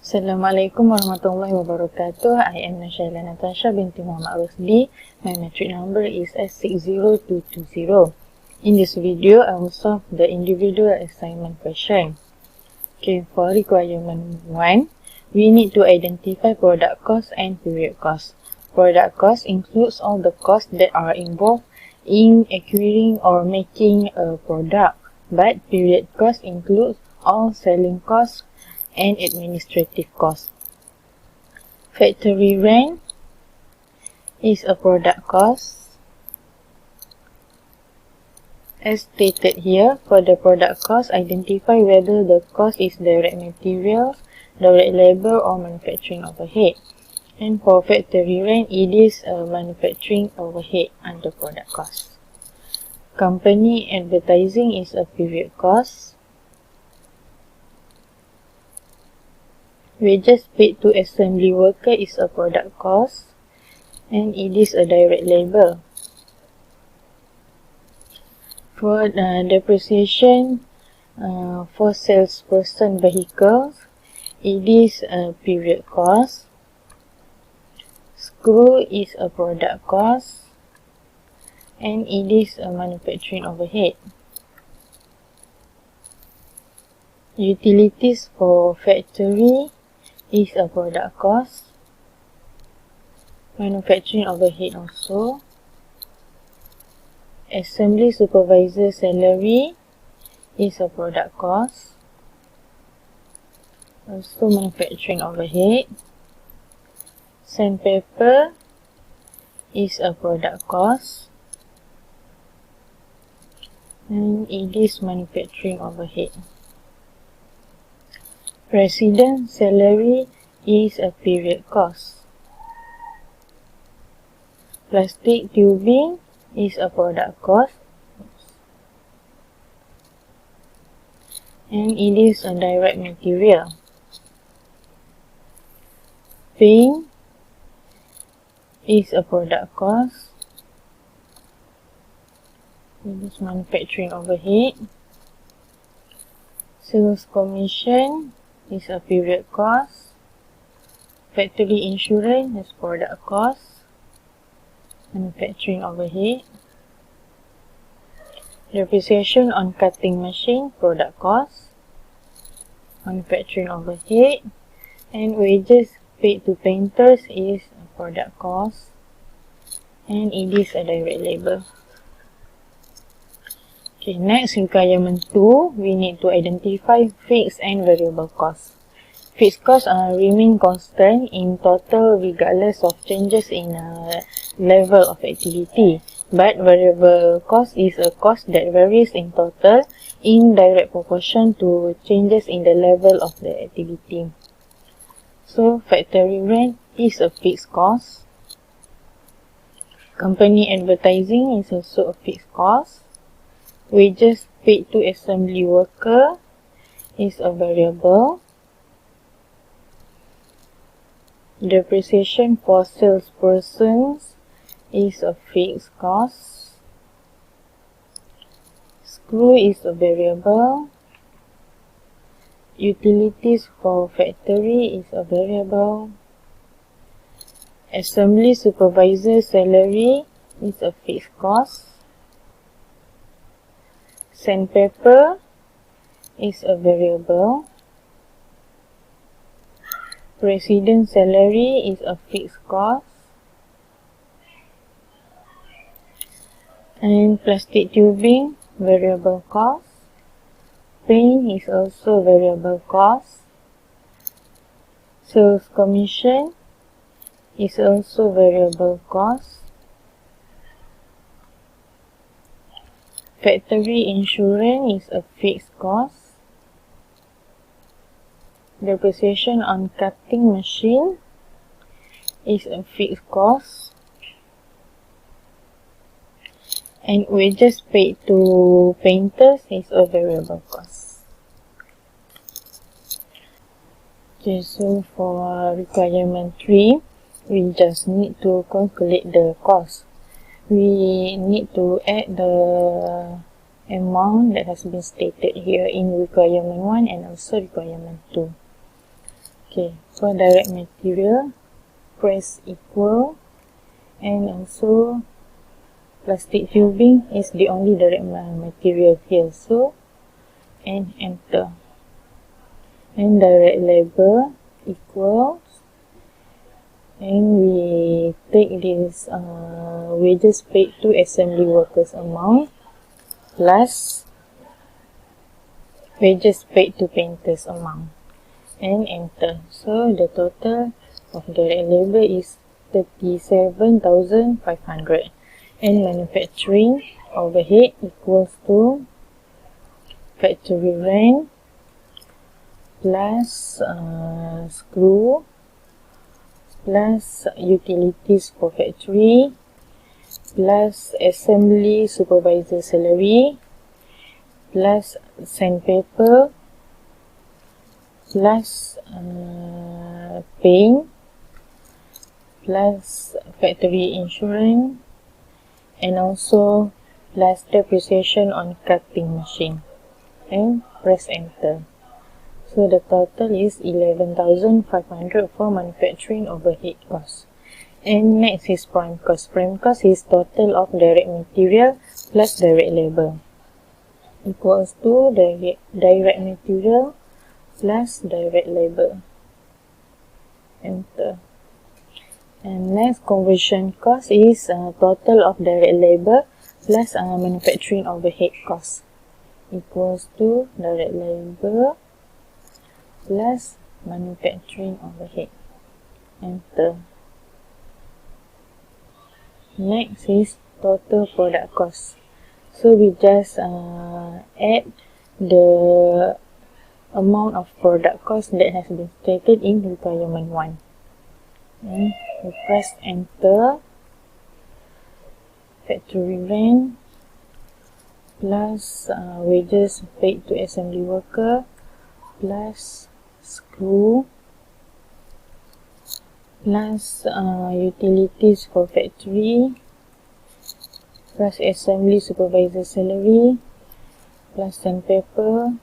Assalamualaikum warahmatullahi wabarakatuh. I am Nashaila Natasha binti Muhammad Rusdi. My metric number is S60220. In this video, I will solve the individual assignment question. Okay, for requirement 1, we need to identify product cost and period cost. Product cost includes all the costs that are involved in acquiring or making a product, but period cost includes all selling costs and administrative costs. Factory rent is a product cost. As stated here, for the product cost, identify whether the cost is direct materials, direct labor, or manufacturing overhead. And for factory rent, it is a manufacturing overhead under product cost. Company advertising is a period cost. Wages paid to assembly worker is a product cost, and it is a direct labor. For depreciation for salesperson vehicles, it is a period cost. Screw is a product cost, and it is a manufacturing overhead. Utilities for factory is a product cost, manufacturing overhead also. Assembly supervisor salary is a product cost, also manufacturing overhead. Sandpaper is a product cost, and it is manufacturing overhead. President salary is a period cost. Plastic tubing is a product cost, and it is a direct material. Paint is a product cost. It is manufacturing overhead. Sales commission is a period cost. Factory insurance is product cost, manufacturing overhead. Depreciation on cutting machine, product cost, manufacturing overhead. And wages paid to painters is a product cost, and it is a direct labor. Okay, next, requirement 2, we need to identify fixed and variable costs. Fixed costs remain constant in total regardless of changes in level of activity. But variable cost is a cost that varies in total in direct proportion to changes in the level of the activity. So, factory rent is a fixed cost. Company advertising is also a fixed cost. Wages paid to assembly worker is a variable. Depreciation for salespersons is a fixed cost. Screw is a variable. Utilities for factory is a variable. Assembly supervisor salary is a fixed cost. Sandpaper is a variable. President salary is a fixed cost. And plastic tubing, variable cost. Paint is also variable cost. Sales commission is also variable cost. Factory insurance is a fixed cost. Depreciation on cutting machine is a fixed cost. And wages paid to painters is a variable cost. Okay, so for requirement 3, we just need to calculate the cost. We need to add the amount that has been stated here in requirement 1 and also requirement 2. Okay, for direct material, press equal, and also plastic tubing is the only direct material here, so and enter. And direct labor equals, and we take this wages paid to assembly workers amount plus wages paid to painters amount, and enter. So the total of direct labor is 37,500, and manufacturing overhead equals to factory rent plus screw plus utilities for factory plus assembly supervisor salary plus sandpaper plus paint plus factory insurance, and also plus depreciation on cutting machine, and press enter. So the total is 11,500 for manufacturing overhead cost. And next is prime cost. Prime cost is total of direct material plus direct labor equals to direct material plus direct labor. Enter. And next conversion cost is total of direct labor plus manufacturing overhead cost equals to direct labor plus manufacturing overhead. Enter. Next is total product cost. So we just add the amount of product cost that has been stated in requirement 1. And we press enter. Factory rent plus wages paid to assembly worker plus screw plus utilities for factory plus assembly supervisor salary plus sandpaper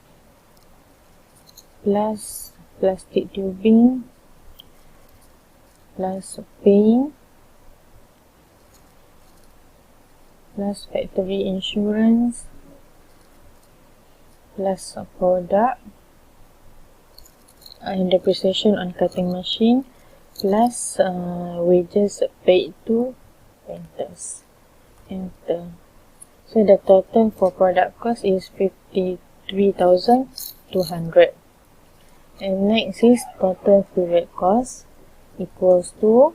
plus plastic tubing plus paint plus factory insurance plus product and depreciation on cutting machine plus wages paid to painters. Enter. So the total for product cost is 53,200. And next is total period cost equals to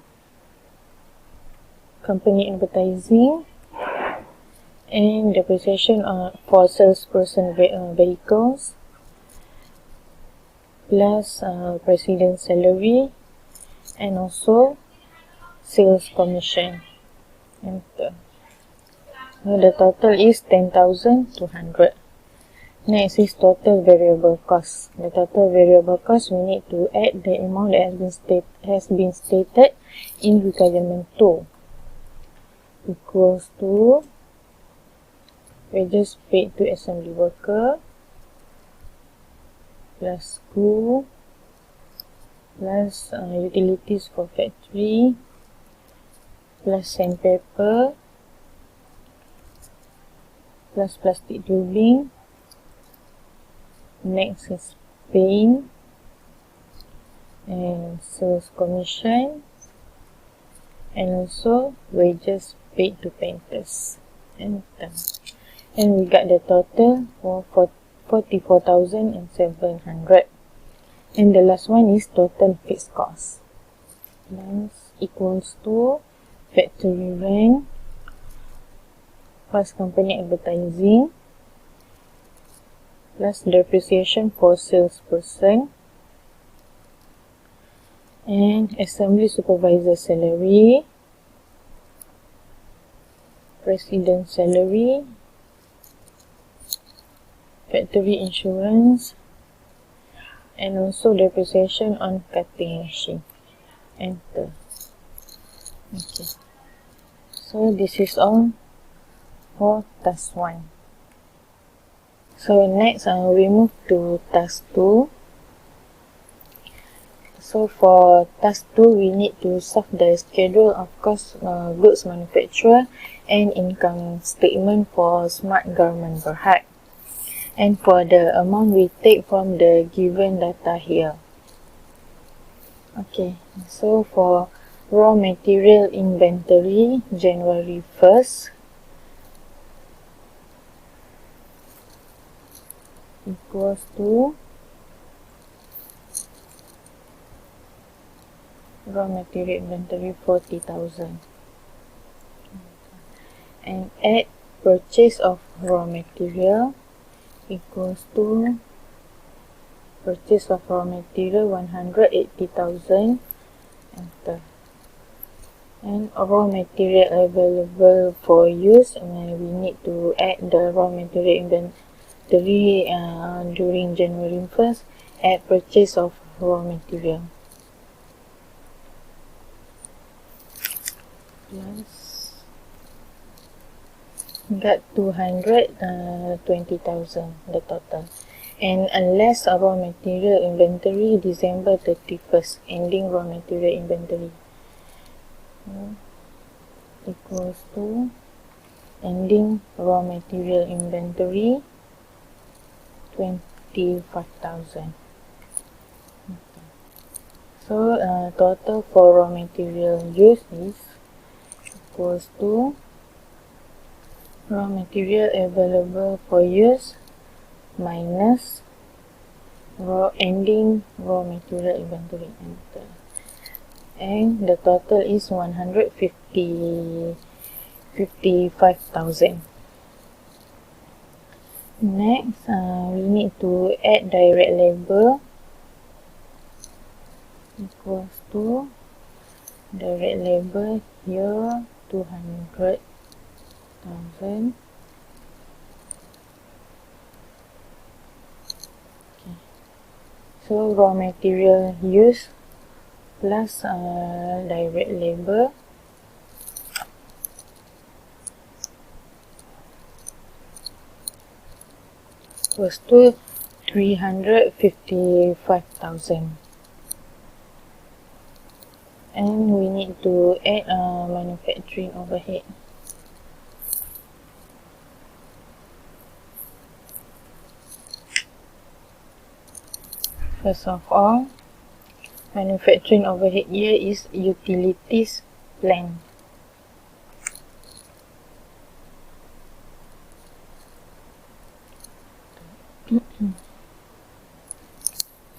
company advertising and depreciation for salesperson vehicles plus president's salary and also sales commission. Enter. So the total is 10,200. Next is total variable cost. The total variable cost, we need to add the amount that has been stated in requirement 2 equals to wages paid to assembly worker plus screw plus utilities for factory plus sandpaper plus plastic tubing. Next is paint and sales commission and also wages paid to painters. Enter. And we got the total for 44,700. And the last one is total fixed cost. That's equals to factory rent plus company advertising plus depreciation for salesperson and assembly supervisor salary, president salary, factory insurance, and also depreciation on cutting machine. Enter. Okay. So this is all for task 1. So next we move to task 2. So for task 2, we need to solve the schedule of cost goods manufacturer and income statement for Smart Garment Berhad. And for the amount we take from the given data here. Okay, so for raw material inventory, January 1st equals to raw material inventory 40,000. And add purchase of raw material equals to purchase of raw material 180,000. Enter. And raw material available for use, and we need to add the raw material inventory during January 1st, add purchase of raw material. Plus, got 220,000 the total. And unless raw material inventory December 31st, ending raw material inventory equals to ending raw material inventory 25,000. So total for raw material use is equals to raw material available for use minus ending raw material inventory. Enter. And the total is 155,000. Next, we need to add direct labor equals to direct labor here 200,000. Okay. So raw material use plus direct labor was to 355,000. And we need to add manufacturing overhead. First of all, manufacturing overhead here is utilities plan.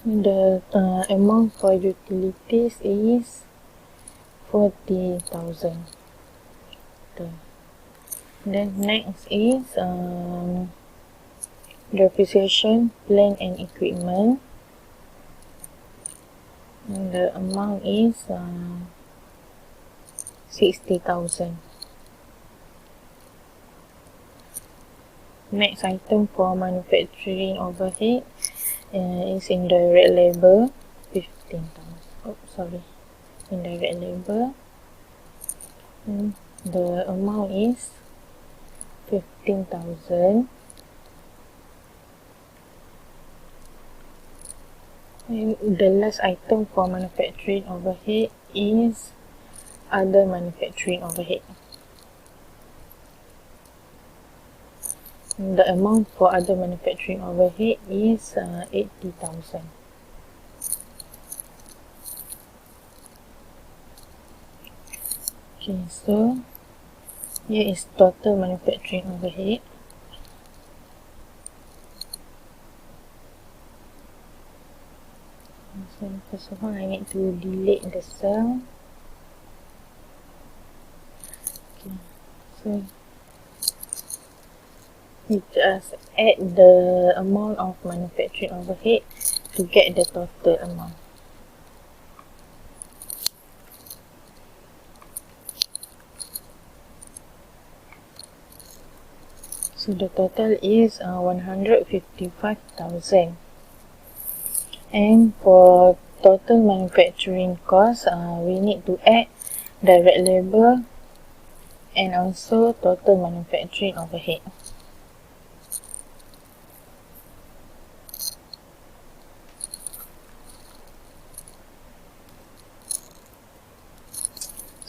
The amount for utilities is 40,000. Then next is depreciation, plant and equipment. And the amount is 60,000. Next item for manufacturing overhead is indirect labor, 15,000. Oh, sorry, indirect labor. And the amount is 15,000. And the last item for manufacturing overhead is other manufacturing overhead. The amount for other manufacturing overhead is 80,000. Okay, so here is total manufacturing overhead. So first of all, I need to delete the cell. Okay, so we just add the amount of manufacturing overhead to get the total amount. So the total is 155,000. And for total manufacturing cost, we need to add direct labor and also total manufacturing overhead.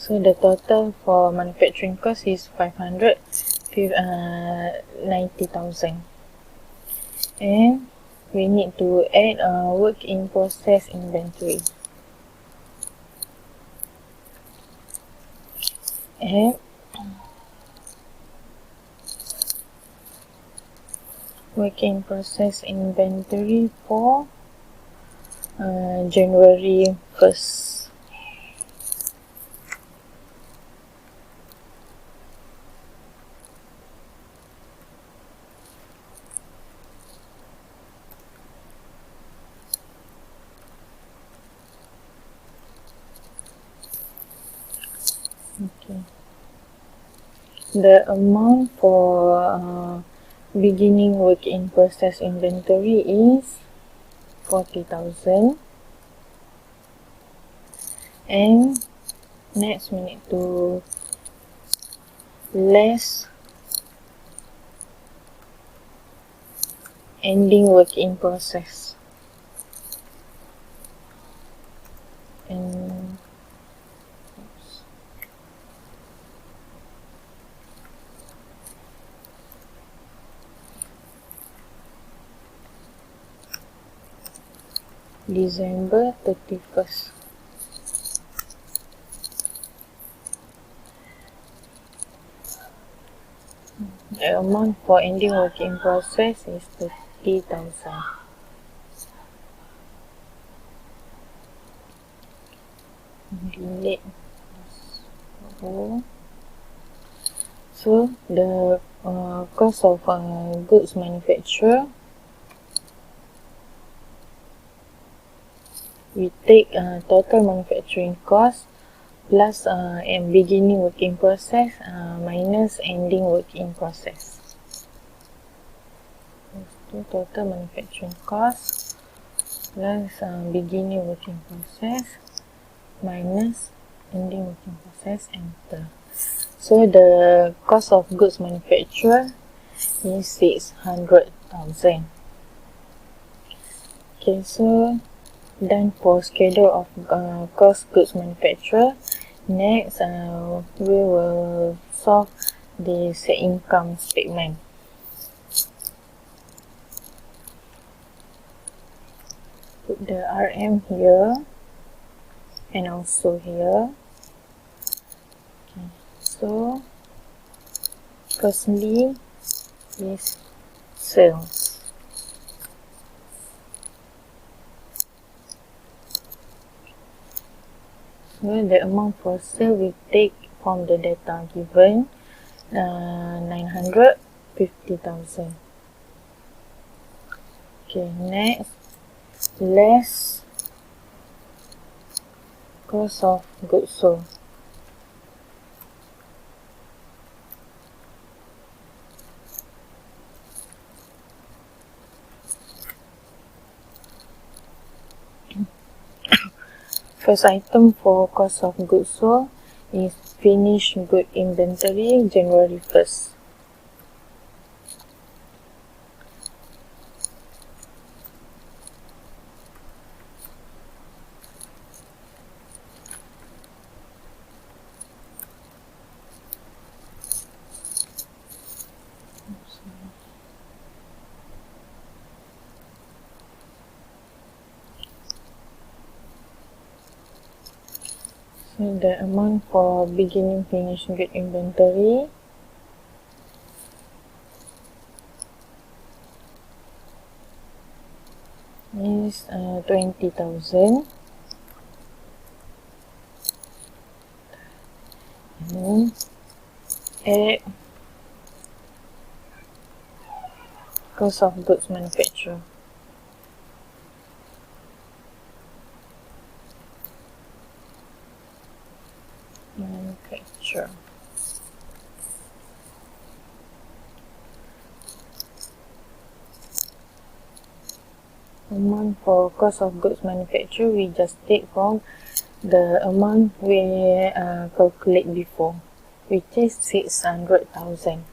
So the total for manufacturing cost is 590,000. And we need to add a work in process inventory. And work in process inventory for January 1st. Okay. The amount for beginning work in process inventory is 40,000. And next we need to less ending work in process. And December 31st. The amount for ending work in process is 30,000. Delete. So the cost of goods manufacture, we take total manufacturing cost plus beginning working process minus ending working process. So total manufacturing cost plus beginning working process minus ending working process, enter. So the cost of goods manufacture is 600,000. Okay, so done for schedule of cost goods manufacture. Next, we will solve this income statement. Put the RM here and also here. Okay. So firstly is sales. So the amount for sale we take from the data given, 950,000. Okay, next, less cost of goods sold. First item for cost of goods sold is finished good inventory January 1st. So the amount for beginning finished good inventory is 20,000. And add cost of goods manufacture. Manufacture. Amount for cost of goods manufacture, we just take from the amount we calculate before, which is 600,000.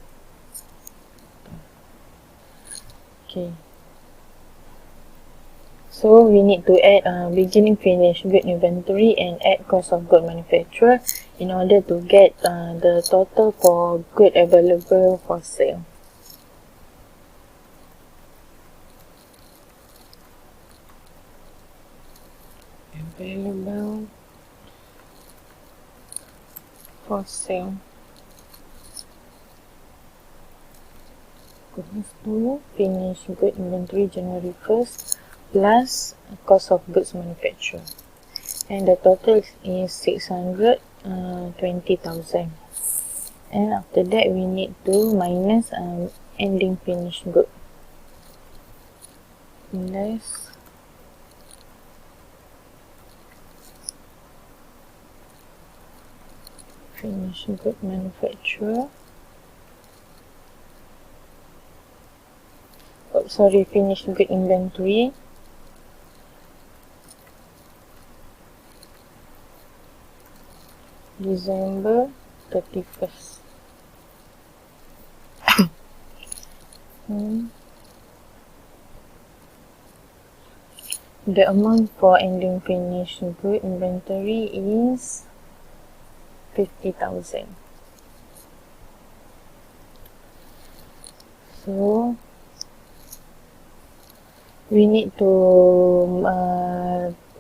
Okay. So we need to add beginning finished good inventory and add cost of good manufacturer in order to get the total for good available for sale. Available for sale. Equals to finished good inventory January 1st plus cost of goods manufactured. And the total is 620,000. And after that we need to minus ending finished good. Less finished good manufacturer. Oh, sorry, finished good inventory. December 31st. The amount for ending finished good inventory is 50,000. So we need to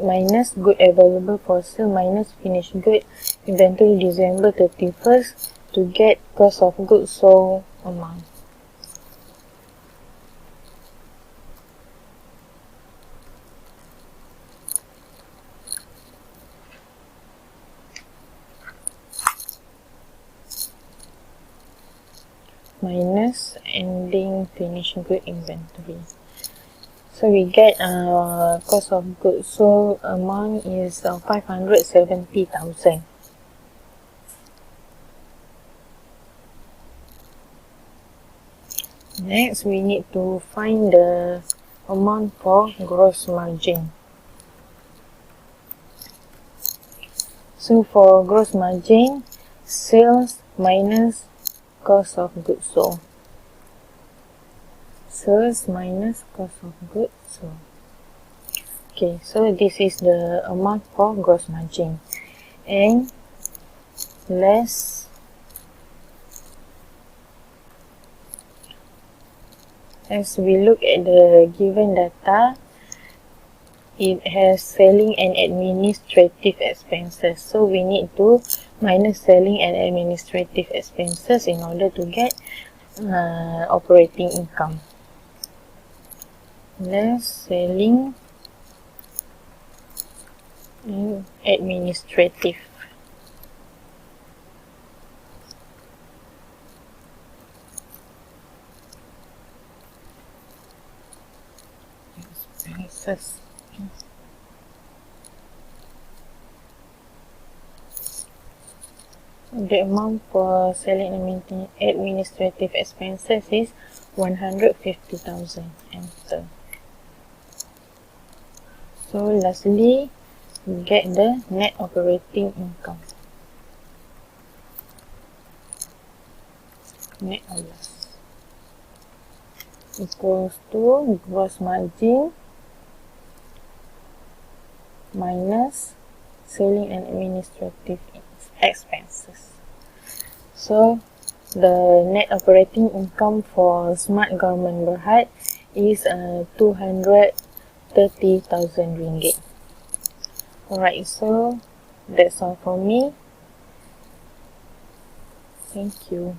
minus good available for sale minus finished good inventory December 31st to get cost of goods sold amount. Minus ending finished good inventory. So we get cost of goods sold amount is 570,000. Next, we need to find the amount for gross margin. So for gross margin, sales minus cost of goods sold. Sales minus cost of goods sold. Okay, so this is the amount for gross margin. And less as we look at the given data, it has selling and administrative expenses. So we need to minus selling and administrative expenses in order to get operating income. Less selling and administrative expenses. The amount for selling and administrative expenses is 150,000. Enter. So lastly, we get the net operating income. Net or loss equals to gross margin minus selling and administrative expenses. So the net operating income for Smart Garment Berhad is 230,000 ringgit. Alright, so that's all for me. Thank you.